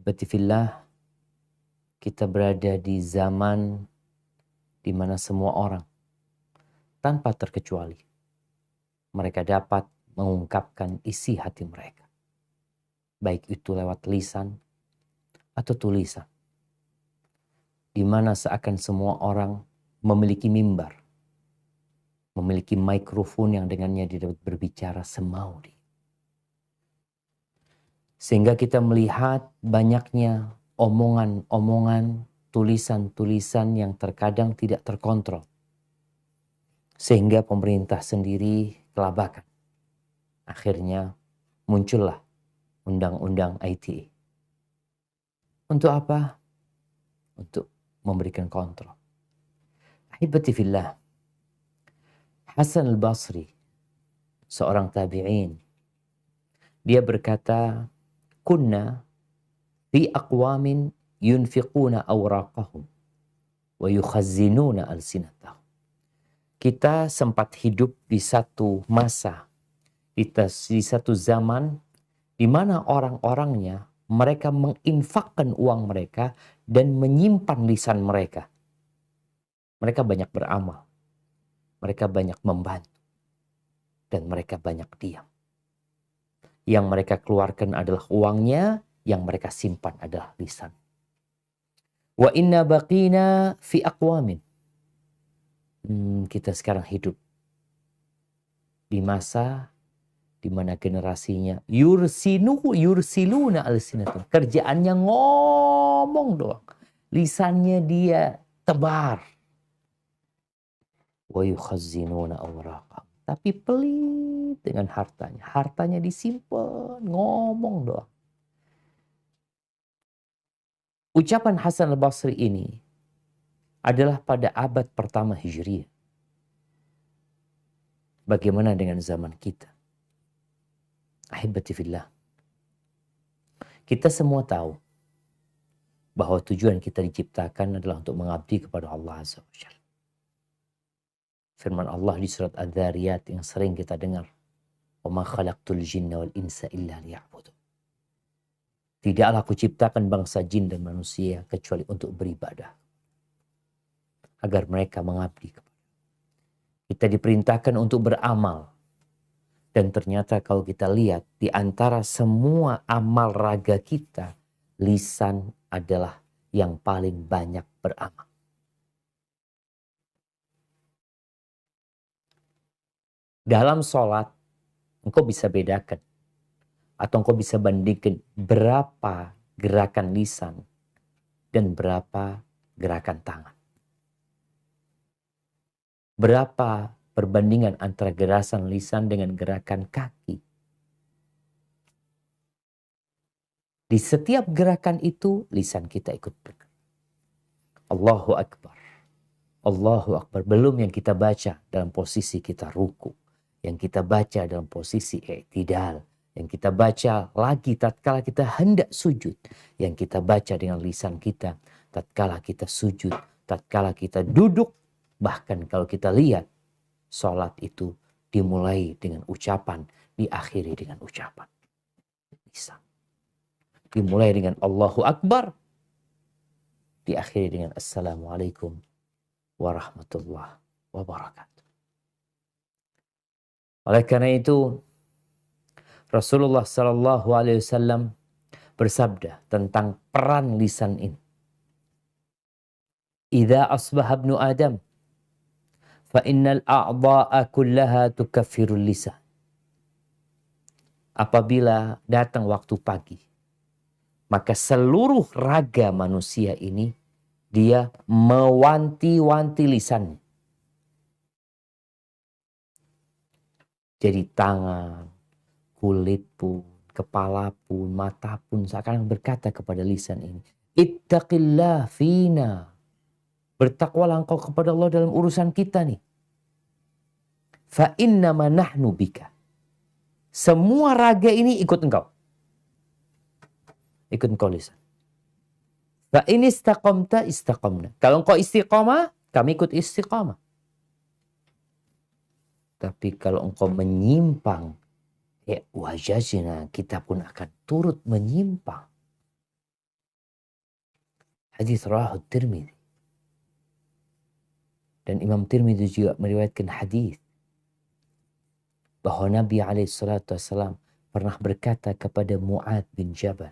Ahibati fillah, kita berada di zaman di mana semua orang tanpa terkecuali mereka dapat mengungkapkan isi hati mereka. Baik itu lewat lisan atau tulisan. Di mana seakan semua orang memiliki mimbar, memiliki mikrofon yang dengannya dia dapat berbicara semau dia. Sehingga kita melihat banyaknya omongan-omongan, tulisan-tulisan yang terkadang tidak terkontrol. Sehingga pemerintah sendiri kelabakan. Akhirnya muncullah undang-undang ITE. Untuk apa? Untuk memberikan kontrol. Ahibati fillah, Hasan al-Basri, seorang tabi'in, dia berkata, kunna fi aqwamin yunfiquna awraqahum wa yukhazzinuna alsinatahum. Kita sempat hidup di satu masa, di satu zaman di mana orang-orangnya mereka menginfakkan uang mereka dan menyimpan lisan mereka. Mereka banyak beramal, mereka banyak membantu, dan mereka banyak diam. Yang mereka keluarkan adalah uangnya, yang mereka simpan adalah lisan. Wa inna baqina fi aqwamin. Kita sekarang hidup di masa di mana generasinya yursiluna alsinatum. Kerjaannya ngomong doang. Lisannya dia tebar. Wa yukhazzinuna awraqahum. Tapi pelit dengan hartanya. Hartanya disimpan, ngomong doang. Ucapan Hasan al-Basri ini adalah pada abad pertama Hijriah. Bagaimana dengan zaman kita? Ahibati fillah. Kita semua tahu bahwa tujuan kita diciptakan adalah untuk mengabdi kepada Allah Azza wa Jalla. Firman Allah di surat Adz-Dzariyat yang sering kita dengar. "Wa ma khalaqtul jinna wal insa illa liya'budun." Tidaklah aku ciptakan bangsa jin dan manusia kecuali untuk beribadah. Agar mereka mengabdi kepada. Kita diperintahkan untuk beramal. Dan ternyata kalau kita lihat di antara semua amal raga kita, lisan adalah yang paling banyak beramal. Dalam sholat, engkau bisa bedakan. Atau engkau bisa bandingkan berapa gerakan lisan dan berapa gerakan tangan. Berapa perbandingan antara gerakan lisan dengan gerakan kaki. Di setiap gerakan itu, lisan kita ikut bergerak. Allahu Akbar. Allahu Akbar. Belum yang kita baca dalam posisi kita ruku. Yang kita baca dalam posisi i'tidal. Yang kita baca lagi tatkala kita hendak sujud. Yang kita baca dengan lisan kita tatkala kita sujud. Tatkala kita duduk. Bahkan kalau kita lihat, sholat itu dimulai dengan ucapan, diakhiri dengan ucapan. Lisan. Dimulai dengan Allahu Akbar. Diakhiri dengan Assalamualaikum warahmatullahi wabarakatuh. Oleh karena itu, Rasulullah Sallallahu Alaihi Wasallam bersabda tentang peran lisan ini. Idza asbaha ibnu Adam, fa innal a'dha'a kullaha tukaffirul lisan. Apabila datang waktu pagi, maka seluruh raga manusia ini dia mewanti-wanti lisannya. Jadi tangan, kulit pun, kepala pun, mata pun seakan berkata kepada lisan ini, ittaqillah fina. Bertakwalah engkau kepada Allah dalam urusan kita nih. Fa innama nahnu bika. Semua raga ini ikut engkau. Ikut engkau lisan. Fa in istaqamta istaqamna. Kalau engkau istiqamah, kami ikut istiqamah. Tapi kalau engkau menyimpang, wajazina, kita pun akan turut menyimpang. Hadis rawahu Tirmidzi. Dan Imam Tirmidzi juga meriwayatkan hadis bahwa Nabi SAW pernah berkata kepada Mu'adz bin Jabal.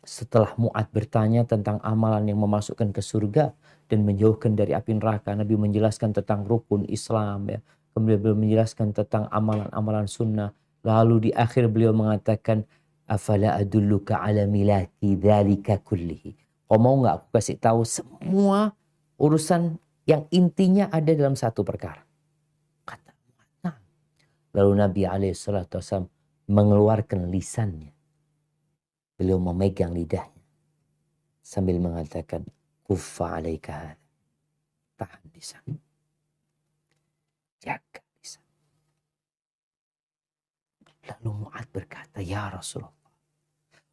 Setelah Mu'adz bertanya tentang amalan yang memasukkan ke surga dan menjauhkan dari api neraka, Nabi menjelaskan tentang rukun Islam, ya. Kemudian beliau menjelaskan tentang amalan-amalan sunnah. Lalu di akhir beliau mengatakan, afala adulluka ala milaki dzalika kullihi. Kau mau nggak aku kasih tahu semua urusan yang intinya ada dalam satu perkara? Kata, nah. Lalu Nabi SAW mengeluarkan lisannya. Beliau memegang lidahnya sambil mengatakan, kuffa alaika hadha. Tahan lisan. Jaga lisan. Lalu Mu'adz berkata, ya Rasulullah,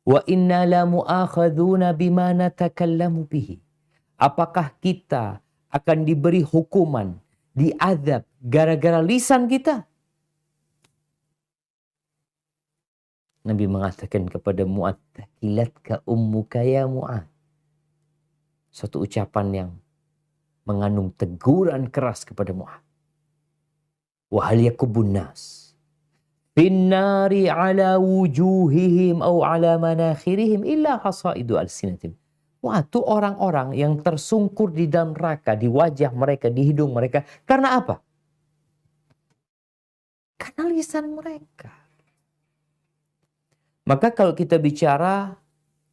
wa inna la mu'akhadhuna bima natakallamu bihi. Apakah kita akan diberi hukuman, diazab gara-gara lisan kita? Nabi mengatakan kepada Mu'adz, takilatka ummuka ya Mu'adz. Suatu ucapan yang mengandung teguran keras kepada Mu'adz. Wa hal yakubun nas finnari ala wujuhihim au ala manakhirihim illa hasaidu alsinatim. Wah, itu orang-orang yang tersungkur di dalam neraka, di wajah mereka, di hidung mereka. Karena apa? Karena lisan mereka. Maka kalau kita bicara,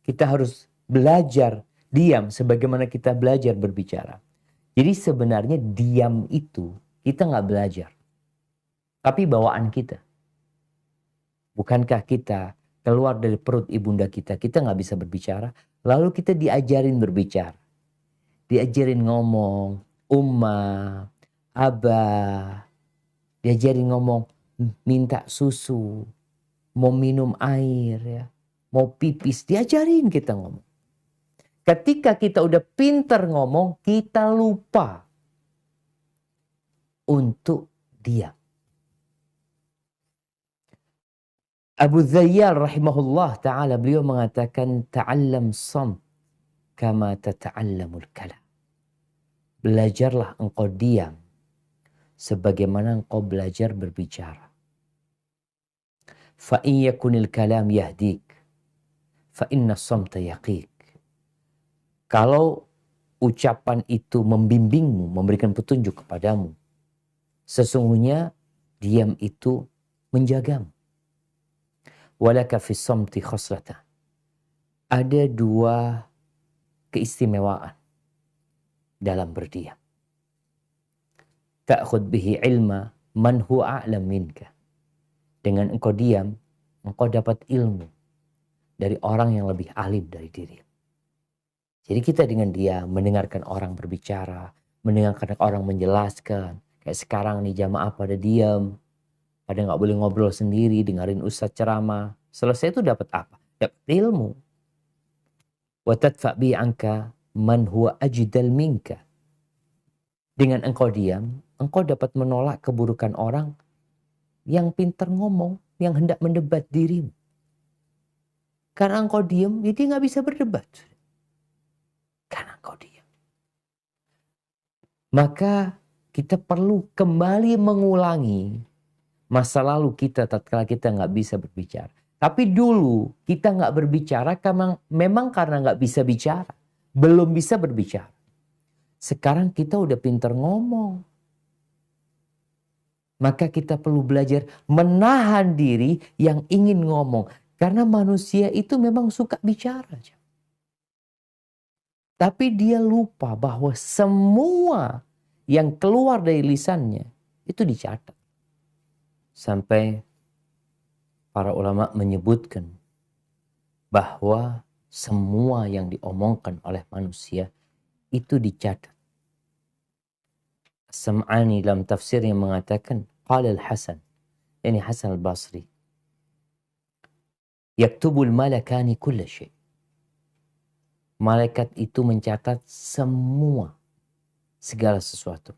kita harus belajar diam sebagaimana kita belajar berbicara. Jadi sebenarnya diam itu kita nggak belajar. Tapi bawaan kita. Bukankah kita keluar dari perut ibunda kita nggak bisa berbicara. Lalu kita diajarin berbicara. Diajarin ngomong, umma, abah. Diajarin ngomong, minta susu. Mau minum air, ya, mau pipis, diajarin kita ngomong. Ketika kita udah pinter ngomong, kita lupa untuk diam. Abu Zayyal rahimahullah ta'ala, beliau mengatakan, ta'allam samt kama tata'allamul kalam. Belajarlah engkau diam sebagaimana engkau belajar berbicara. Fa in yakunil kalam yahdik fa inna samta yaqik. Kalau ucapan itu membimbingmu, memberikan petunjuk kepadamu, sesungguhnya diam itu menjagamu. Walaka fis samti khaslatan. Ada dua keistimewaan dalam berdiam. Ta'khud bihi ilma man huwa a'lam minka. Dengan engkau diam, engkau dapat ilmu dari orang yang lebih alim dari diri. Jadi kita dengan diam mendengarkan orang berbicara, mendengarkan orang menjelaskan. Kayak sekarang nih jamaah pada diam, pada nggak boleh ngobrol sendiri, dengerin ustadz ceramah. Selesai itu dapat apa? Dapat ilmu. Wa tadfa bi anka man huwa ajdal minka. Dengan engkau diam, engkau dapat menolak keburukan orang yang pintar ngomong, yang hendak mendebat dirimu. Karena engkau diam, jadi nggak bisa berdebat. Karena engkau diam. Maka kita perlu kembali mengulangi masa lalu kita tatkala kita nggak bisa berbicara. Tapi dulu kita nggak berbicara karena memang karena nggak bisa bicara. Belum bisa berbicara. Sekarang kita udah pintar ngomong. Maka kita perlu belajar menahan diri yang ingin ngomong. Karena manusia itu memang suka bicara. Tapi dia lupa bahwa semua yang keluar dari lisannya itu dicatat. Sampai para ulama menyebutkan bahwa semua yang diomongkan oleh manusia itu dicatat. Sam'ani dalam tafsirnya mengatakan, qala al-Hasan, yani Hasan al-Basri, yaktubul malakani kulla syai'. Malaikat itu mencatat semua, segala sesuatu.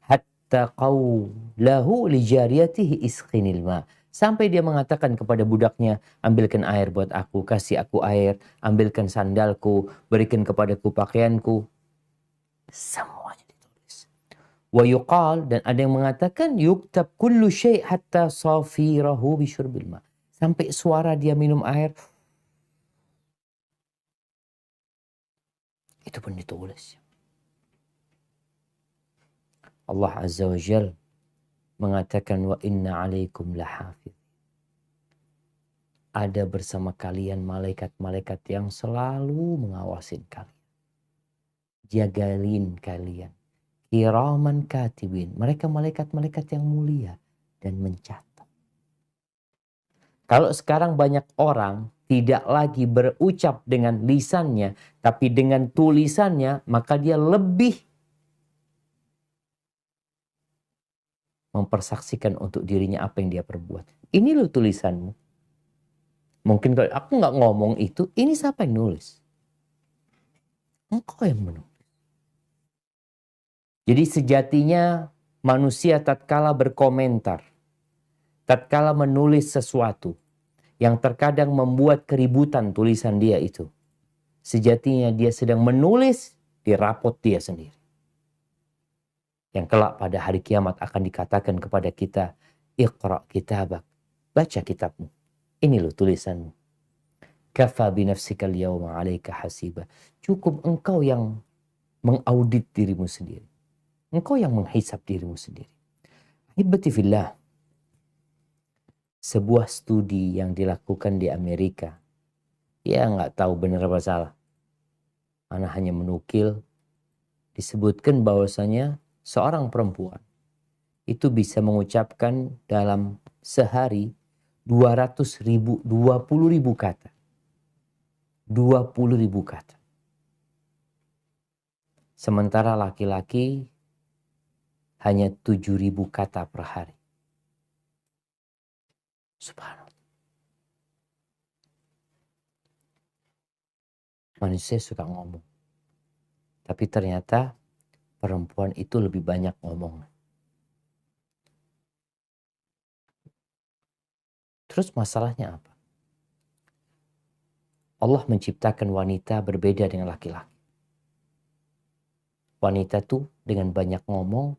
Hatta qawlahu li jariyatihi isqinil ma. Sampai dia mengatakan kepada budaknya, ambilkan air buat aku, kasih aku air, ambilkan sandalku, berikan kepadaku pakaianku. Semuanya ditulis. Wa yuqal, dan ada yang mengatakan yuktab kullu syai' hatta safirahu bisyurbil ma. Sampai suara dia minum air, itu pun ditulis. Allah Azza wa Jal mengatakan wa inna alaikum lahafiz. Ada bersama kalian malaikat-malaikat yang selalu mengawasin kalian. Jagain kalian. Kiraman katibin. Mereka malaikat-malaikat yang mulia dan mencatat. Kalau sekarang banyak orang tidak lagi berucap dengan lisannya, tapi dengan tulisannya, maka dia lebih mempersaksikan untuk dirinya apa yang dia perbuat. Ini loh tulisanmu. Mungkin kalau aku nggak ngomong itu, ini siapa yang nulis? Engkau yang menulis. Jadi sejatinya manusia tatkala berkomentar, tatkala menulis sesuatu yang terkadang membuat keributan tulisan dia itu, sejatinya dia sedang menulis di rapot dia sendiri. Yang kelak pada hari kiamat akan dikatakan kepada kita, Iqra kitabak, baca kitabmu. Ini loh tulisanmu. Kafa binafsika al-yawma 'alaika hasiba. Cukup engkau yang mengaudit dirimu sendiri. Engkau yang menghisap dirimu sendiri. Hibati fillah. Sebuah studi yang dilakukan di Amerika. Ya nggak tahu benar apa salah. Ana hanya menukil. Disebutkan bahwasanya seorang perempuan itu bisa mengucapkan dalam sehari 20.000 kata. 20.000 kata. Sementara laki-laki hanya 7.000 kata per hari. Subhanallah. Manusia suka ngomong. Tapi ternyata perempuan itu lebih banyak ngomong. Terus masalahnya apa? Allah menciptakan wanita berbeda dengan laki-laki. Wanita tuh dengan banyak ngomong,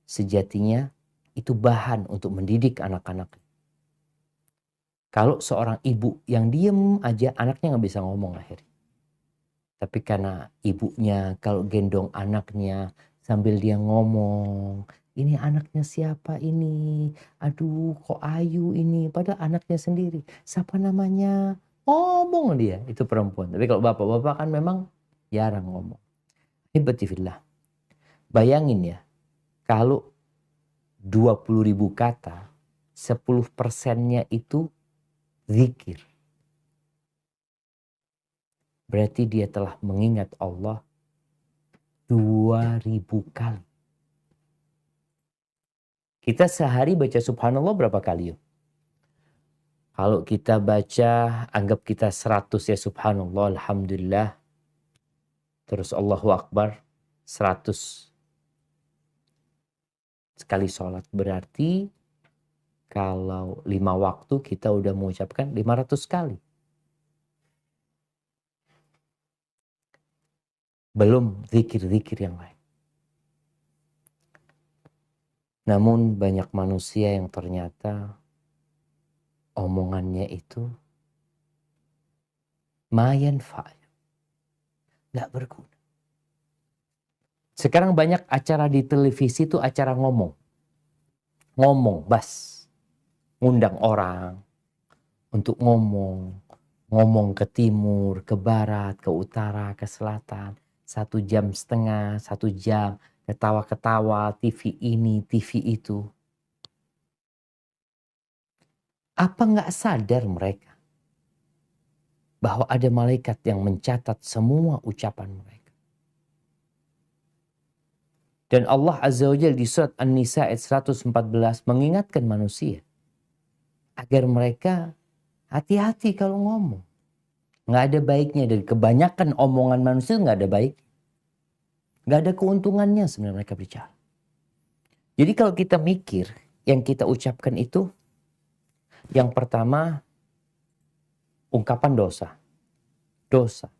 sejatinya itu bahan untuk mendidik anak-anak. Kalau seorang ibu yang diem aja, anaknya nggak bisa ngomong akhirnya. Tapi karena ibunya kalau gendong anaknya sambil dia ngomong, ini anaknya siapa ini? Aduh kok Ayu ini? Padahal anaknya sendiri. Siapa namanya? Ngomong dia, itu perempuan. Tapi kalau bapak-bapak kan memang jarang ngomong. Hibatifillah. Bayangin ya, kalau 20.000 kata, 10%-nya itu zikir. Berarti dia telah mengingat Allah 2.000 kali. Kita sehari baca subhanallah berapa kali yuk? Kalau kita baca, anggap kita 100 ya subhanallah, alhamdulillah. Terus Allahu Akbar, 100 sekali sholat. Berarti kalau 5 waktu kita udah mengucapkan 500 kali. Belum zikir-zikir yang lain. Namun banyak manusia yang ternyata omongannya itu mayan fa'il. Gak berguna. Sekarang banyak acara di televisi itu acara ngomong. Ngomong, bas. Ngundang orang untuk ngomong. Ngomong ke timur, ke barat, ke utara, ke selatan. 1,5 jam, 1 jam. Ketawa-ketawa, TV ini, TV itu. Apa nggak sadar mereka bahwa ada malaikat yang mencatat semua ucapan mereka? Dan Allah Azza wa Jalla di surat An-Nisa ayat 114 mengingatkan manusia agar mereka hati-hati kalau ngomong. Nggak ada baiknya, dari kebanyakan omongan manusia nggak ada baik. Nggak ada keuntungannya sebenarnya mereka bicara. Jadi kalau kita mikir yang kita ucapkan itu Yang pertama, ungkapan dosa. Dosa.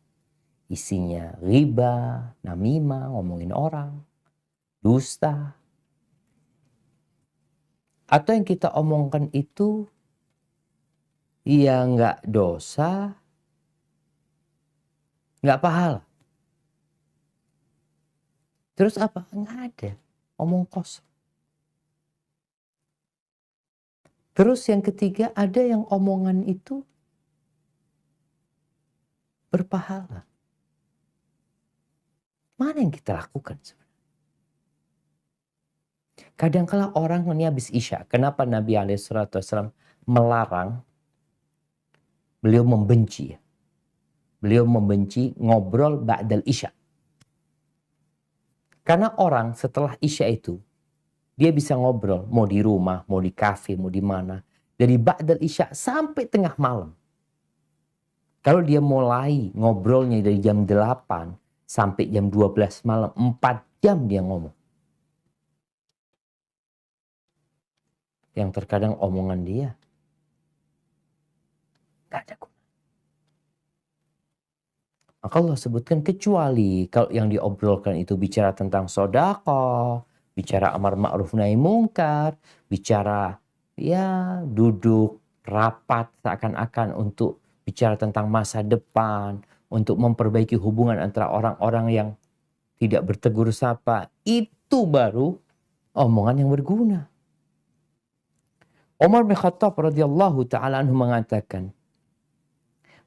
Isinya riba, namimah, ngomongin orang, dusta. Atau yang kita omongkan itu ya nggak dosa, nggak pahala. Terus apa? Nggak ada. Omong kosong. Terus yang ketiga, ada yang omongan itu berpahala. Mana yang kita lakukan sebenarnya? Kadangkala orang ini habis Isya. Kenapa Nabi SAW melarang? Beliau membenci. Beliau membenci ngobrol ba'dal Isya. Karena orang setelah Isya itu, dia bisa ngobrol. Mau di rumah, mau di kafe, mau di mana. Dari ba'dal Isya sampai tengah malam. Kalau dia mulai ngobrolnya dari jam 8 sampai jam 12 malam, 4 jam dia ngomong. Yang terkadang omongan dia gak ada guna. Maka Allah sebutkan kecuali kalau yang diobrolkan itu bicara tentang sedekah, bicara amar ma'ruf nahi mungkar, bicara ya duduk rapat seakan-akan untuk bicara tentang masa depan, untuk memperbaiki hubungan antara orang-orang yang tidak bertegur sapa, itu baru omongan yang berguna. Umar bin Khattab radhiyallahu ta'ala anhu mengatakan,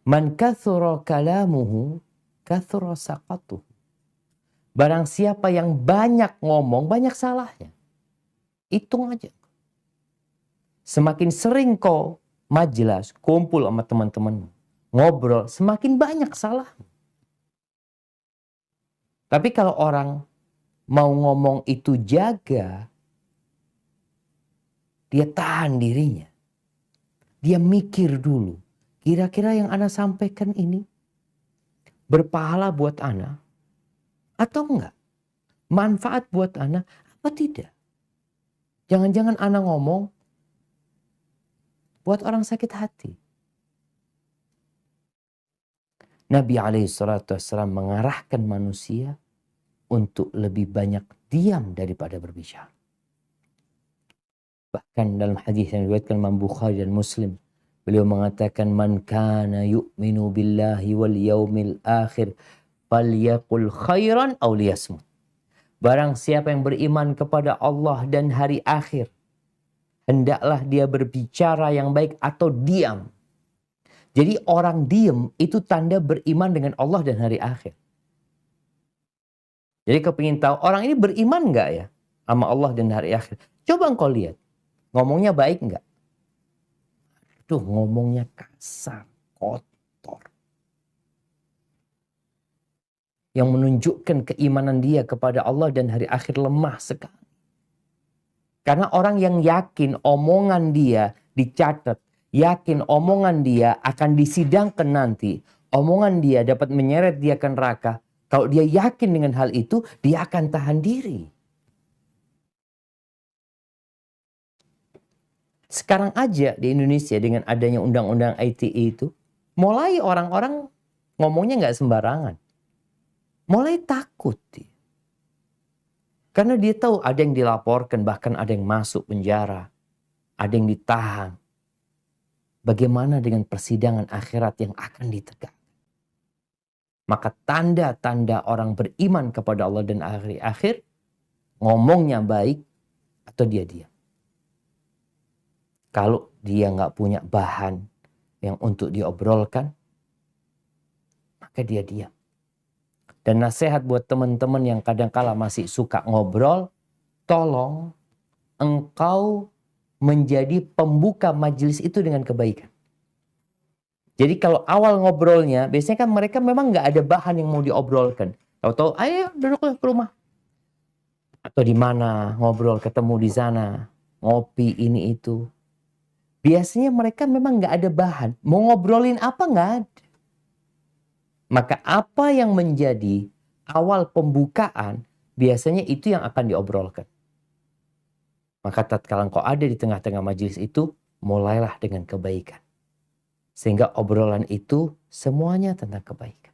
"Man kathura kalamuhu, kathura saqatuhu." Barang siapa yang banyak ngomong, banyak salahnya. Hitung aja. Semakin sering kau majelis, kumpul sama teman-teman, ngobrol, semakin banyak salah. Tapi kalau orang mau ngomong itu jaga, dia tahan dirinya. Dia mikir dulu. Kira-kira yang Ana sampaikan ini berpahala buat Ana atau enggak? Manfaat buat Ana apa tidak? Jangan-jangan Ana ngomong buat orang sakit hati. Nabi SAW mengarahkan manusia untuk lebih banyak diam daripada berbicara. Bahkan dalam hadis yang diriwayatkan Imam Bukhari dan Muslim, beliau mengatakan, "Man kana yu'minu billahi wal yaumil akhir falyaqul khairan aw liyasmut." Barang siapa yang beriman kepada Allah dan hari akhir, hendaklah dia berbicara yang baik atau diam. Jadi orang diam itu tanda beriman dengan Allah dan hari akhir. Jadi kepingin tahu orang ini beriman nggak ya sama Allah dan hari akhir? Coba engkau lihat. Ngomongnya baik nggak? Tuh ngomongnya kasar, kotor. Yang menunjukkan keimanan dia kepada Allah dan hari akhir lemah sekali. Karena orang yang yakin omongan dia dicatat, yakin omongan dia akan disidangkan nanti, omongan dia dapat menyeret dia ke neraka. Kalau dia yakin dengan hal itu, dia akan tahan diri. Sekarang aja di Indonesia dengan adanya undang-undang ITE itu, mulai orang-orang ngomongnya nggak sembarangan. Mulai takut dia. Karena dia tahu ada yang dilaporkan, bahkan ada yang masuk penjara. Ada yang ditahan. Bagaimana dengan persidangan akhirat yang akan ditegakkan? Maka tanda-tanda orang beriman kepada Allah dan hari akhir, ngomongnya baik atau dia diam. Kalau dia nggak punya bahan yang untuk diobrolkan, maka dia diam. Dan nasihat buat teman-teman yang kadang-kala masih suka ngobrol, tolong engkau menjadi pembuka majelis itu dengan kebaikan. Jadi kalau awal ngobrolnya, biasanya kan mereka memang nggak ada bahan yang mau diobrolkan. Tahu-tahu, ayo duduk ke rumah. Atau di mana, ngobrol, ketemu di sana, ngopi ini itu. Biasanya mereka memang nggak ada bahan. Mau ngobrolin apa nggak ada. Maka apa yang menjadi awal pembukaan, biasanya itu yang akan diobrolkan. Maka tatkala engkau ada di tengah-tengah majelis itu, mulailah dengan kebaikan. Sehingga obrolan itu semuanya tentang kebaikan.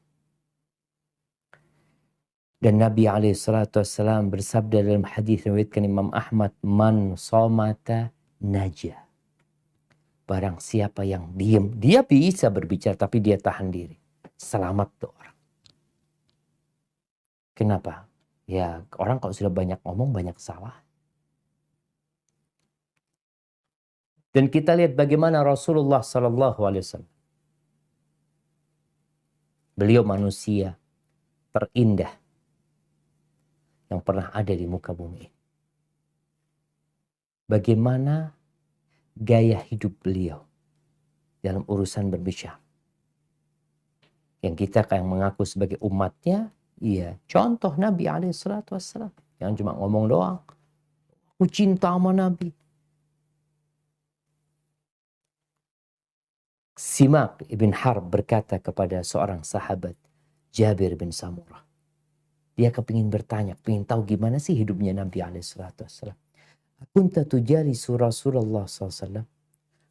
Dan Nabi SAW bersabda dalam hadis yang diriwayatkan Imam Ahmad, man somata najah. Barang siapa yang diam, dia bisa berbicara tapi dia tahan diri. Selamat tuh orang. Kenapa? Ya orang kalau sudah banyak ngomong banyak salah. Dan kita lihat bagaimana Rasulullah SAW. Beliau manusia terindah yang pernah ada di muka bumi ini. Bagaimana gaya hidup beliau dalam urusan berbicara. Yang kita kayak mengaku sebagai umatnya, iya, contoh Nabi SAW. Yang cuma ngomong doang. Aku cinta sama Nabi. Simak ibn Harb berkata kepada seorang sahabat, Jabir bin Samurah. Dia kepingin bertanya, kepingin tahu gimana sih hidupnya Nabi SAW. Kunta tujalisu Rasulullah SAW.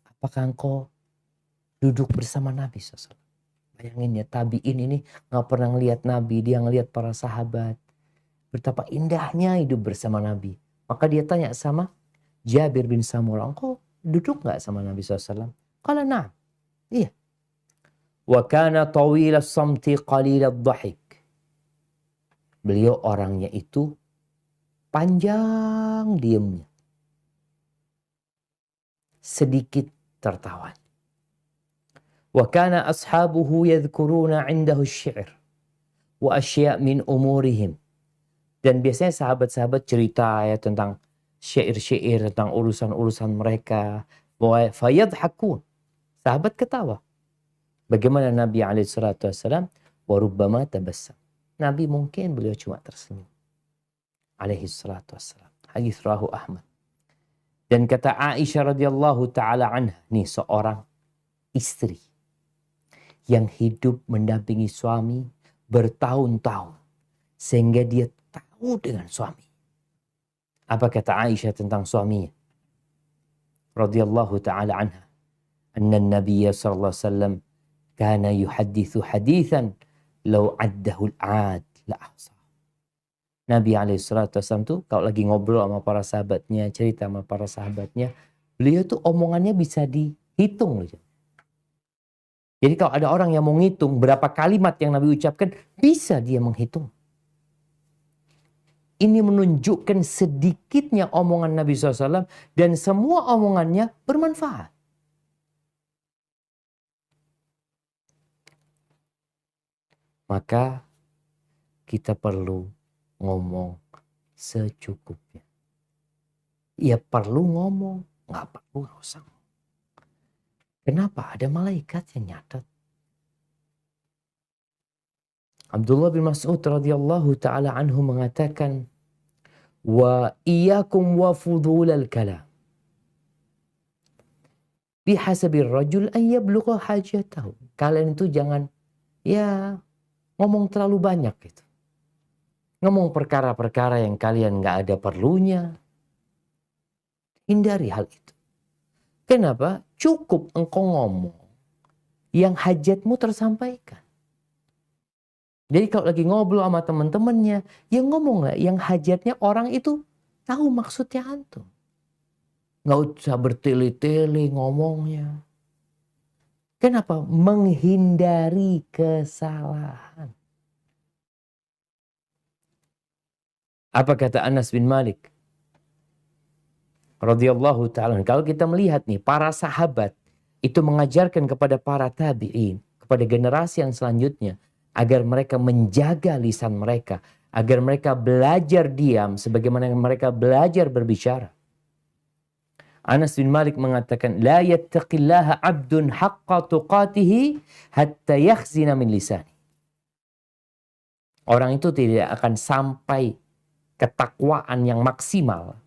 Apakah engkau duduk bersama Nabi SAW? Bayangin ya, tabi'in ini gak pernah ngelihat Nabi, dia ngelihat para sahabat. Betapa indahnya hidup bersama Nabi. Maka dia tanya sama Jabir bin Samurah, engkau duduk gak sama Nabi SAW? Kala na'am. Iya. Wa kana tawila samti qalila dhahik. Beliau orangnya itu panjang diamnya. Sedikit tertawa. Wa kana ashabuhu yadhkuruna 'indahu asy-syi'r wa asya' min umurihim. Dan biasanya sahabat-sahabat cerita ya tentang syair-syair, tentang urusan-urusan mereka. Wa fayadhakun. Sahabat ketawa. Bagaimana Nabi SAW? Wa rubbama tabassam. Nabi mungkin beliau cuma tersenyum. Alaihi salatu wassalam. Hadis rawahu Ahmad. Dan kata Aisyah radhiyallahu taala anha, nih seorang istri yang hidup mendampingi suami bertahun-tahun sehingga dia tahu dengan suami. Apa kata Aisyah tentang suaminya? Radhiyallahu taala anha, anna an-nabiy sallallahu alaihi wasallam kana yuhadditsu haditsan law addahu al-'ad la ahsa. Nabi SAW tuh kalau lagi ngobrol sama para sahabatnya, cerita sama para sahabatnya, beliau tuh omongannya bisa dihitung. Jadi kalau ada orang yang mau ngitung berapa kalimat yang Nabi ucapkan, bisa dia menghitung. Ini menunjukkan sedikitnya omongan Nabi SAW dan semua omongannya bermanfaat. Maka kita perlu ngomong secukupnya. Ya perlu ngomong, nggak perlu nggak usah. Kenapa? Ada malaikat yang nyatat. Abdullah bin Mas'ud radhiyallahu taala anhu mengatakan, wa iyyakum wa fudulal kalam. Bihasabir rajul an yablugha hajatahu. Kalian itu jangan ya ngomong terlalu banyak gitu. Ngomong perkara-perkara yang kalian nggak ada perlunya. Hindari hal itu. Kenapa? Cukup engkau ngomong yang hajatmu tersampaikan. Jadi kalau lagi ngobrol sama teman-temannya, ya ngomonglah yang hajatnya orang itu tahu maksudnya antum. Nggak usah bertele-tele ngomongnya. Kenapa? Menghindari kesalahan. Apa kata Anas bin Malik radhiyallahu ta'ala, kalau kita melihat nih para sahabat itu mengajarkan kepada para tabi'in, kepada generasi yang selanjutnya agar mereka menjaga lisan mereka, agar mereka belajar diam sebagaimana mereka belajar berbicara. Anas bin Malik mengatakan, la yattaqillaha 'abdun haqqa tuqatihi hatta yakhzina min lisani. Orang itu tidak akan sampai ketakwaan yang maksimal,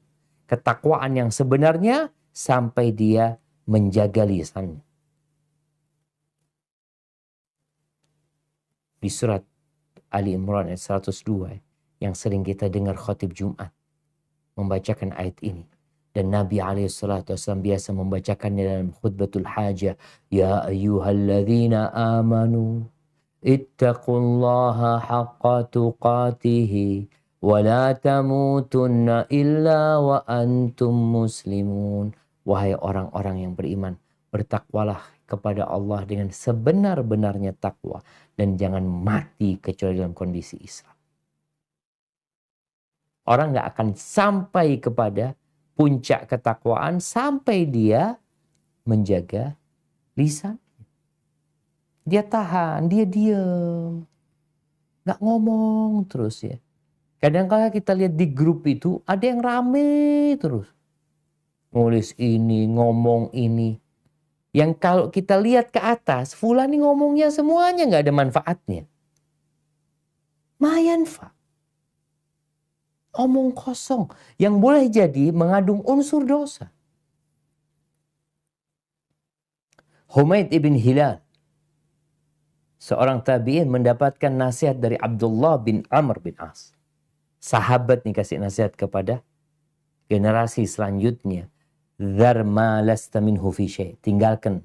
ketakwaan yang sebenarnya sampai dia menjaga lisannya. Di surat Ali Imran ayat 102 yang sering kita dengar khatib Jumat membacakan ayat ini. Dan Nabi SAW biasa membacakannya dalam khutbatul hajah. Ya ayyuhalladzina amanu ittaqullaha haqqa tuqatihi wa la tamutunna illa wa antum muslimun. Wahai orang-orang yang beriman, bertakwalah kepada Allah dengan sebenar-benarnya takwa dan jangan mati kecuali dalam kondisi Islam. Orang nggak akan sampai kepada puncak ketakwaan sampai dia menjaga lisan. Dia tahan, dia diam. Nggak ngomong terus ya. Kadang-kadang kita lihat di grup itu ada yang rame terus. Nulis ini, ngomong ini. Yang kalau kita lihat ke atas, fulan ini ngomongnya semuanya nggak ada manfaatnya. Mayanfa. Omong kosong. Yang boleh jadi mengandung unsur dosa. Humaid ibn Hilal, seorang tabi'in, mendapatkan nasihat dari Abdullah bin Amr bin As. Sahabat nih kasih nasihat kepada generasi selanjutnya. Dzar ma lasta minhu fi syai'. Tinggalkan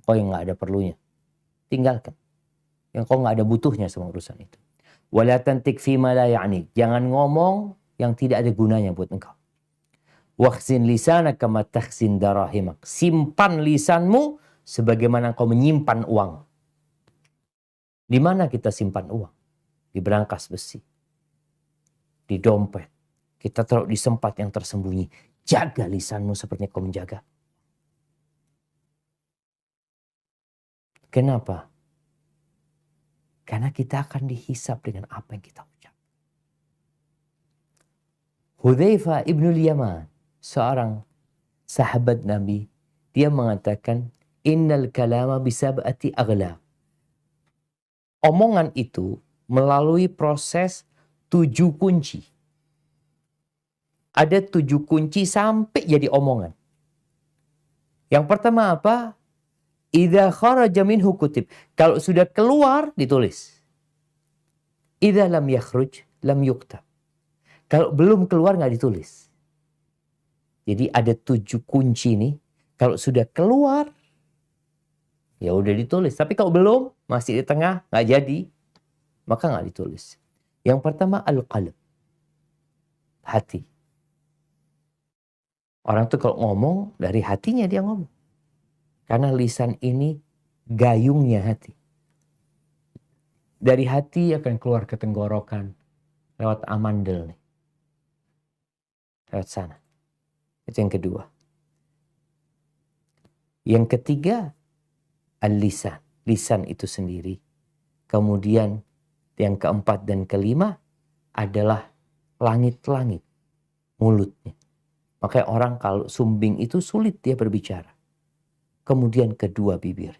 kau yang nggak ada perlunya. Tinggalkan. Yang kau nggak ada butuhnya sama urusan itu. Wala tantik fi ma la ya'ni. Jangan ngomong yang tidak ada gunanya buat engkau. Wakhzin lisanaka kama takhzin darahimak. Simpan lisanmu sebagaimana engkau menyimpan uang. Di mana kita simpan uang? Di berangkas besi. Di dompet. Kita taruh di tempat yang tersembunyi. Jaga lisanmu seperti kau menjaga. Kenapa? Karena kita akan dihisap dengan apa yang kita ucap. Hudzaifah ibnul Yaman, seorang sahabat Nabi, dia mengatakan, innal kalama bisab'ati aghlaq. Omongan itu melalui proses 7 kunci. Ada 7 kunci sampai jadi omongan. Yang pertama apa? Idza kharaja minhu kutib. Kalau sudah keluar, ditulis. Idza lam yakhruj, lam yuktab. Kalau belum keluar, nggak ditulis. Jadi ada 7 kunci nih. Kalau sudah keluar, ya udah ditulis. Tapi kalau belum, masih di tengah, nggak jadi, maka nggak ditulis. Yang pertama al-qalb. Hati. Orang tuh kalau ngomong, dari hatinya dia ngomong. Karena lisan ini gayungnya hati. Dari hati akan keluar ke tenggorokan. Lewat amandel nih. Lewat sana. Itu yang kedua. Yang ketiga, al-lisan. Lisan itu sendiri. Kemudian yang keempat dan kelima adalah langit-langit. Mulutnya. Makanya orang kalau sumbing itu sulit dia berbicara. Kemudian kedua bibir.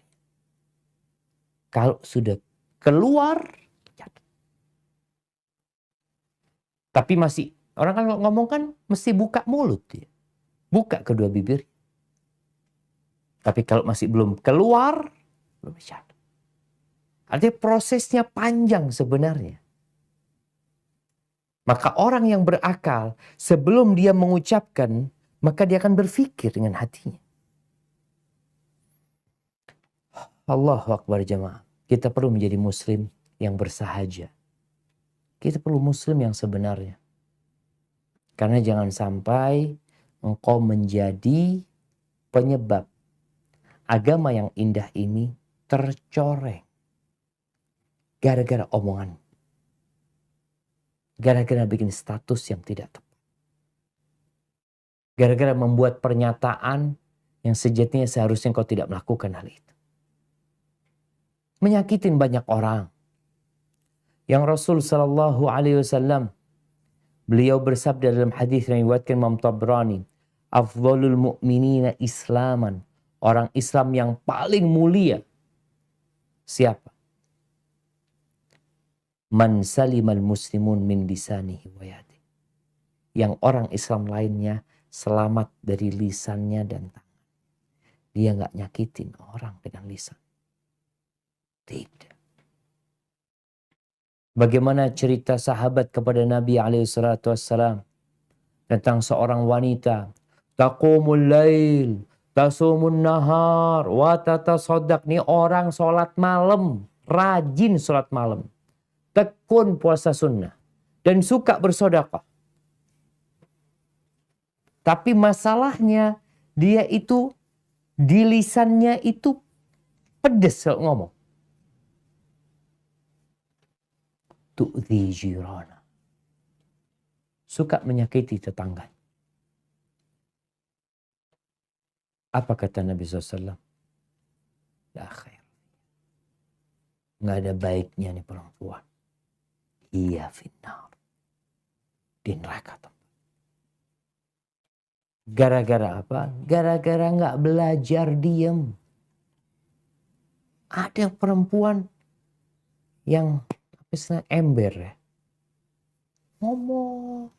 Kalau sudah keluar, tapi masih, orang kan ngomong kan mesti buka mulut dia. Buka kedua bibir. Tapi kalau masih belum keluar, belum bicara. Artinya prosesnya panjang sebenarnya. Maka orang yang berakal, sebelum dia mengucapkan, maka dia akan berpikir dengan hatinya. Allahu Akbar jamaah. Kita perlu menjadi muslim yang bersahaja. Kita perlu muslim yang sebenarnya. Karena jangan sampai engkau menjadi penyebab agama yang indah ini tercoreng. Gara-gara omongan. Gara-gara bikin status yang tidak tepat. Gara-gara membuat pernyataan yang sejatinya seharusnya kau tidak melakukan hal itu. Menyakitin banyak orang. Yang Rasul Sallallahu Alaihi Wasallam, beliau bersabda dalam hadis yang diriwayatkan Imam Tabrani, afdhalul mu'minina islaman. Orang Islam yang paling mulia. Siapa? Man salimal muslimun min lisanihi wa yadihi. Yang orang Islam lainnya selamat dari lisannya dan tangan. Dia nggak nyakitin orang dengan lisan. Tidak. Bagaimana cerita sahabat kepada Nabi SAW tentang seorang wanita taqumul lail, tasumun nahar, wa tatasaddaq. Nih orang sholat malam, rajin sholat malam, tekun puasa sunnah, dan suka bersedekah. Tapi masalahnya dia itu di lisannya itu pedes kalau ngomong. Tu'dhi jirana. Suka menyakiti tetangga. Apa kata Nabi SAW? La khair. Nggak ada baiknya nih perempuan. Iya finnar. Di neraka. Gara-gara apa? Gara-gara nggak belajar diem. Ada perempuan yang ember ya. Ngomong.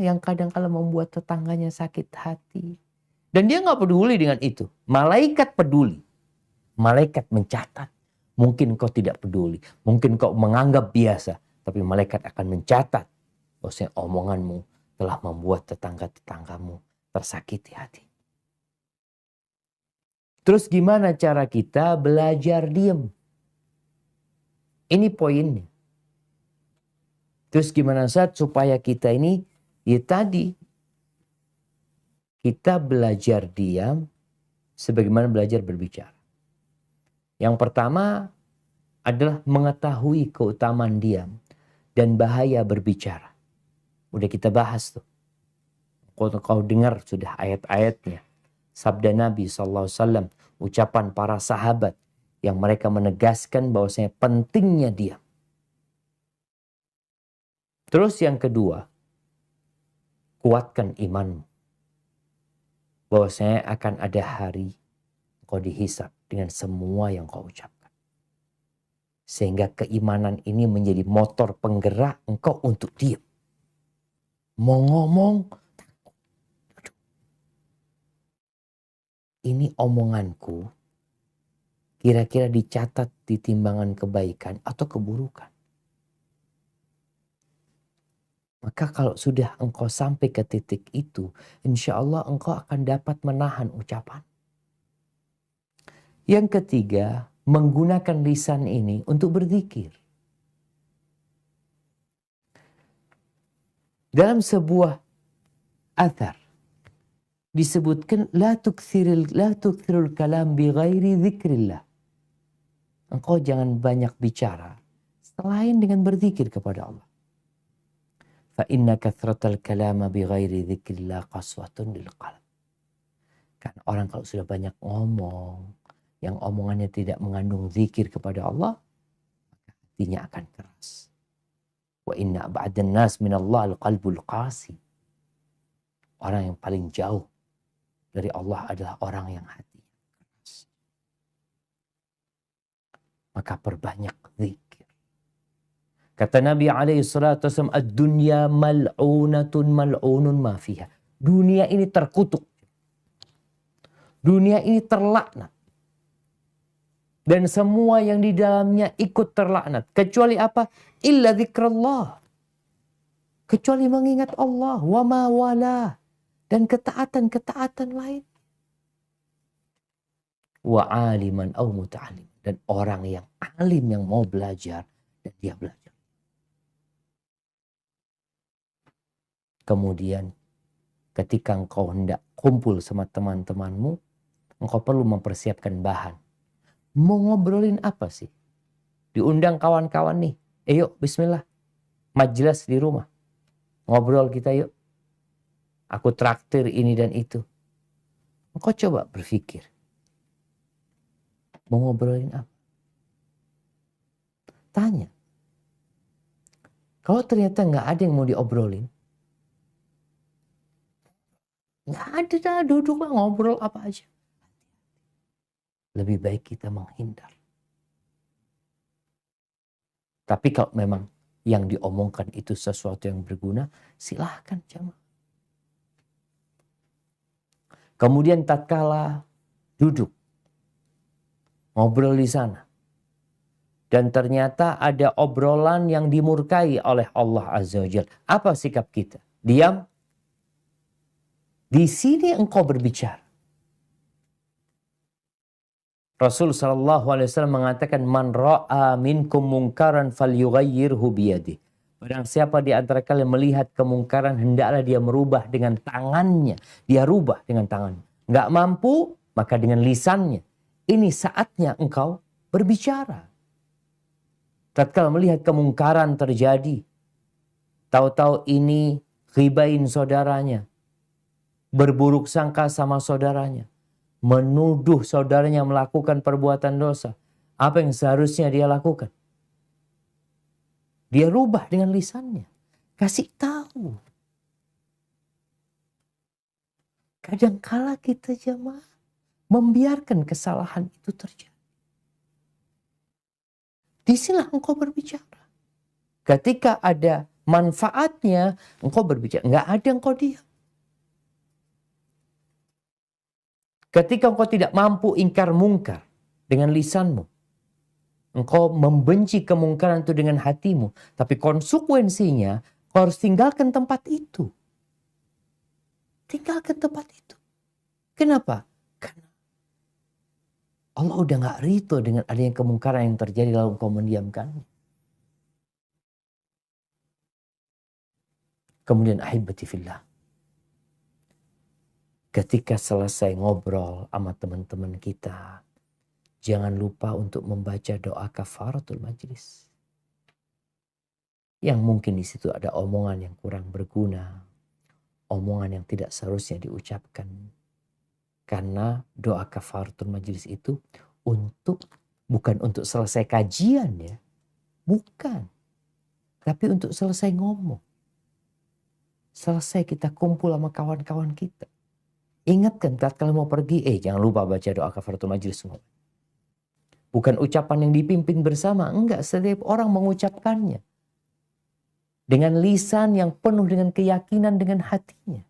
Yang kadang kala membuat tetangganya sakit hati. Dan dia nggak peduli dengan itu. Malaikat peduli. Malaikat mencatat. Mungkin kau tidak peduli. Mungkin kau menganggap biasa. Tapi malaikat akan mencatat. Bahwasanya omonganmu telah membuat tetangga-tetanggamu tersakiti hati. Terus gimana cara kita belajar diem? Ini poinnya. Terus gimana supaya kita ini, ya tadi, kita belajar diam sebagaimana belajar berbicara. Yang pertama adalah mengetahui keutamaan diam dan bahaya berbicara. Udah kita bahas tuh. Kau dengar sudah ayat-ayatnya. Sabda Nabi SAW, ucapan para sahabat yang mereka menegaskan bahwasanya pentingnya diam. Terus yang kedua, kuatkan imanmu. Bahwasanya akan ada hari kau dihisab dengan semua yang kau ucapkan. Sehingga keimanan ini menjadi motor penggerak engkau untuk diam. Mau ngomong, ini omonganku kira-kira dicatat di timbangan kebaikan atau keburukan. Maka kalau sudah engkau sampai ke titik itu, insya Allah engkau akan dapat menahan ucapan. Yang ketiga, menggunakan lisan ini untuk berzikir. Dalam sebuah athar disebutkan la tukthirul kalam bi ghairi dzikrillah. Engkau jangan banyak bicara selain dengan berzikir kepada Allah. Fa inna kathratal kalama bi ghairi dzikrillah qaswatun lil qalb. Kan orang kalau sudah banyak ngomong, yang omongannya tidak mengandung zikir kepada Allah, maka hatinya akan keras. Wa inna ba'dan nas minallah al-qalbul qasi. Orang yang paling jauh dari Allah adalah orang yang hati keras. Maka perbanyak zikir. Kata Nabi SAW, ad-dunya mal'unatun mal'unun ma fiha. Dunia ini terkutuk. Dunia ini terlaknat. Dan semua yang di dalamnya ikut terlaknat. Kecuali apa? Illa zikrullah. Kecuali mengingat Allah. Wa ma wala. Dan ketaatan-ketaatan lain. Wa aliman au muta'alim. Dan orang yang alim yang mau belajar. Dan dia belajar. Kemudian ketika engkau hendak kumpul sama teman-temanmu, engkau perlu mempersiapkan bahan. Mau ngobrolin apa sih? Diundang kawan-kawan nih. Yuk bismillah. Majelis di rumah. Ngobrol kita yuk. Aku traktir ini dan itu. Engkau coba berpikir. Mau ngobrolin apa? Tanya. Kalau ternyata nggak ada yang mau diobrolin, nggak ada, duduk lah ngobrol apa aja. Lebih baik kita menghindar. Tapi kalau memang yang diomongkan itu sesuatu yang berguna, silahkan jamaah. Kemudian tatkala duduk, ngobrol di sana. Dan ternyata ada obrolan yang dimurkai oleh Allah Azza wa Jalla. Apa sikap kita? Diam? Di sini engkau berbicara. Rasul sallallahu alaihi wasallam mengatakan, "Man ra'a minkum munkaran falyughayyirhu biyadihi." Barang siapa di antara kalian melihat kemungkaran, hendaklah dia merubah dengan tangannya. Dia rubah dengan tangannya. Nggak mampu, maka dengan lisannya. Ini saatnya engkau berbicara. Tatkala melihat kemungkaran terjadi, tahu-tahu ini ghibain saudaranya, berburuk sangka sama saudaranya, menuduh saudaranya melakukan perbuatan dosa. Apa yang seharusnya dia lakukan? Dia rubah dengan lisannya. Kasih tahu. Kadangkala kita jemaah membiarkan kesalahan itu terjadi. Disinilah engkau berbicara. Ketika ada manfaatnya, engkau berbicara. Nggak ada, engkau diam. Ketika engkau tidak mampu ingkar mungkar dengan lisanmu, engkau membenci kemungkaran itu dengan hatimu, tapi konsekuensinya kau harus tinggalkan tempat itu. Tinggalkan tempat itu. Kenapa? Karena Allah udah gak ridho dengan adanya kemungkaran yang terjadi lalu engkau mendiamkannya. Kemudian ahibati fillah, ketika selesai ngobrol sama teman-teman kita, jangan lupa untuk membaca doa kafaratul majlis. Yang mungkin di situ ada omongan yang kurang berguna, omongan yang tidak seharusnya diucapkan. Karena doa kafaratul majlis itu bukan untuk selesai kajian ya. Bukan. Tapi untuk selesai ngomong. Selesai kita kumpul sama kawan-kawan kita. Ingatkan kalau mau pergi, jangan lupa baca doa kafaratul majlis semua. Bukan ucapan yang dipimpin bersama. Enggak, setiap orang mengucapkannya. Dengan lisan yang penuh dengan keyakinan dengan hatinya.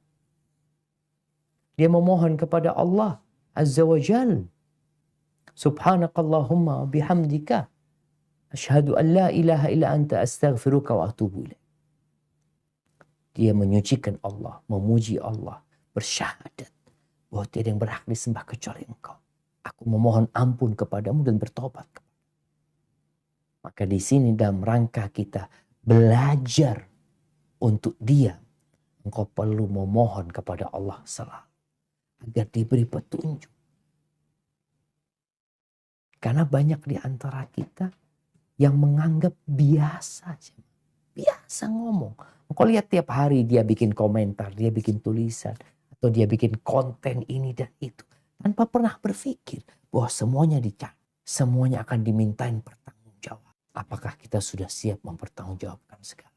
Dia memohon kepada Allah Azza wa Jal. Subhanakallahumma bihamdika. Asyhadu an la ilaha illa anta astaghfiruka wa atubu ilaih. Dia menyucikan Allah, memuji Allah, bersyahadat bahwa tiada yang berhak disembah kecuali engkau. Aku memohon ampun kepadamu dan bertobat. Maka di sini dalam rangka kita belajar untuk diam, engkau perlu memohon kepada Allah selalu agar diberi petunjuk. Karena banyak di antara kita yang menganggap biasa. Biasa ngomong. Engkau lihat tiap hari dia bikin komentar, dia bikin tulisan, atau dia bikin konten ini dan itu. Tanpa pernah berpikir bahwa semuanya dicatat. Semuanya akan dimintain pertanggungjawab. Apakah kita sudah siap mempertanggungjawabkan sekarang?